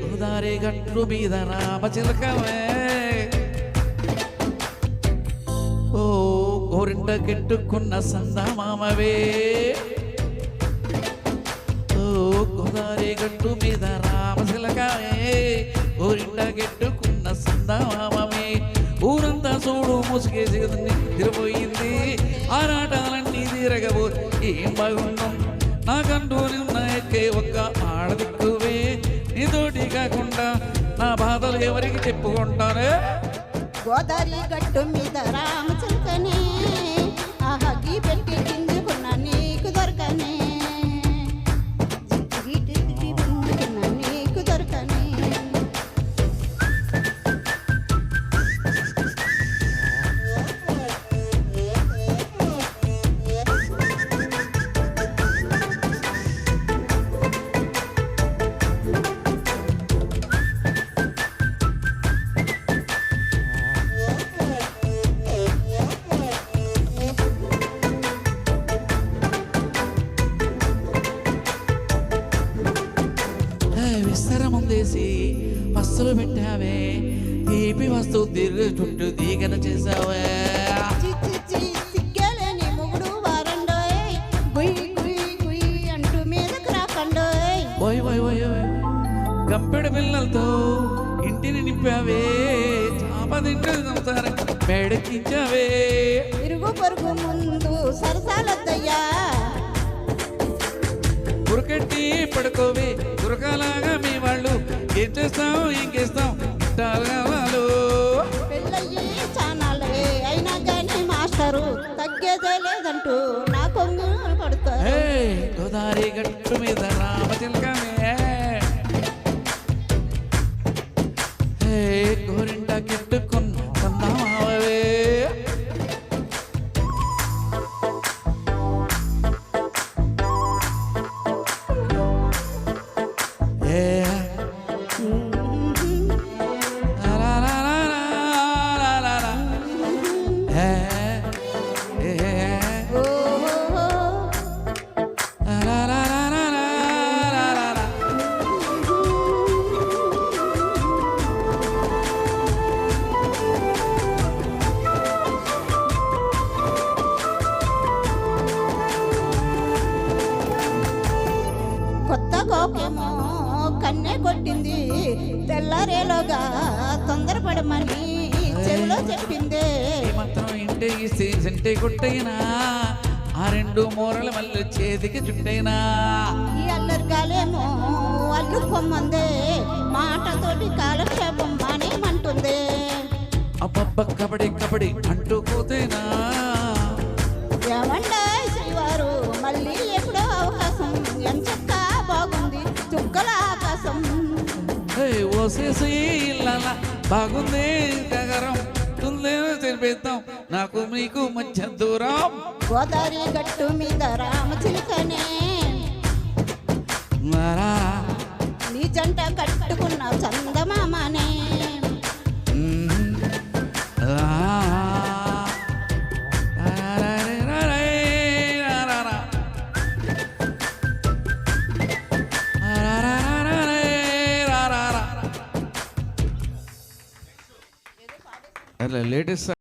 గోదారి గట్లు మీద రామచిలకవే ఓ గోరింట కెట్టుకున్న సందమామవే ఓ గోదారి గట్టు మీద రామచిలకవే గోరింట కెట్టుకున్న సందమామవే ఊరంతా చూడు ముసుగేసి తిరిగిపోయింది ఆరాటాలన్నీ తీరగబో ఏం బాగుండం నాకంటూ ఉన్న ఎక్కే ఒక్క ఆడదిక్కువే నీతోటి కాకుండా నా బాధలు ఎవరికి చెప్పుకుంటానే గోదావరి గట్టు మీద రామచిలకనే ఆహగి పెట్టి కిందుకున్న నీకు దొరకనే నీకు దొరకనే విస్తరముందేసి బస్సులు పెట్టావే తీపి వస్తువు తిరిగి చుట్టూ దీగన చేసావే సిగ్గలేని మొగుడు వారండోయ్ గుయ్ గుయ్ గుయ్ అంటూ మీదకు రాకండోయ్ ఓయ్ ఓయ్ ఓయ్ గంపెడు పిల్లలతో ఇంటిని నింపావే చాప తింటే సంసారం మేడెక్కించావే ఇరుగు పొరుగు ముందు సరసాలద్దయ్యా ఉరకట్టి పడుకోవే ఉరకలాగా మీ వాళ్ళు ఏం చేస్తాం ఇంకేస్తాం ఇష్టాలు పెళ్ళయ్యి చానాలే అయినా కానీ మాస్టరు తగ్గేదే లేదంటూ నా కొంగు పడుతారు గోదావరి గట్టు మీద రామచిలకమే గోరింట కెట్టుకున్న సందమామవే కొత్త కోకేమో కన్నే కొట్టింది తెల్లారేలోగా తొందరపడమని చెవిలో చెప్పిందే మాత్రం ఇంటే కొట్టయినా ఆ రెండు మూరల మళ్ళీ చేతికి చుట్టైనా ఈ అల్లరిగాలేమో అల్లు పొమ్మందే మాటతోటి కాలక్షేపం మానేమంటుందే అబ్బబ్బ కబడి కబడి అంటూ పోతేనా ఏమండే శ్రీవారు మళ్ళీ ఎప్పుడో అవకాశం ఎంచక్క బాగుంది చుక్కల ఆకాశం ఓసేసి ఇళ్ళ బాగుంది నగరం తుందేమో తెలిపిద్దాం నాకు మీకు మధ్య దూరం గోదావరి గట్టు మీద రామచిలకనే నీ జంట కట్టుకున్న చందమామనే లేటెస్ట్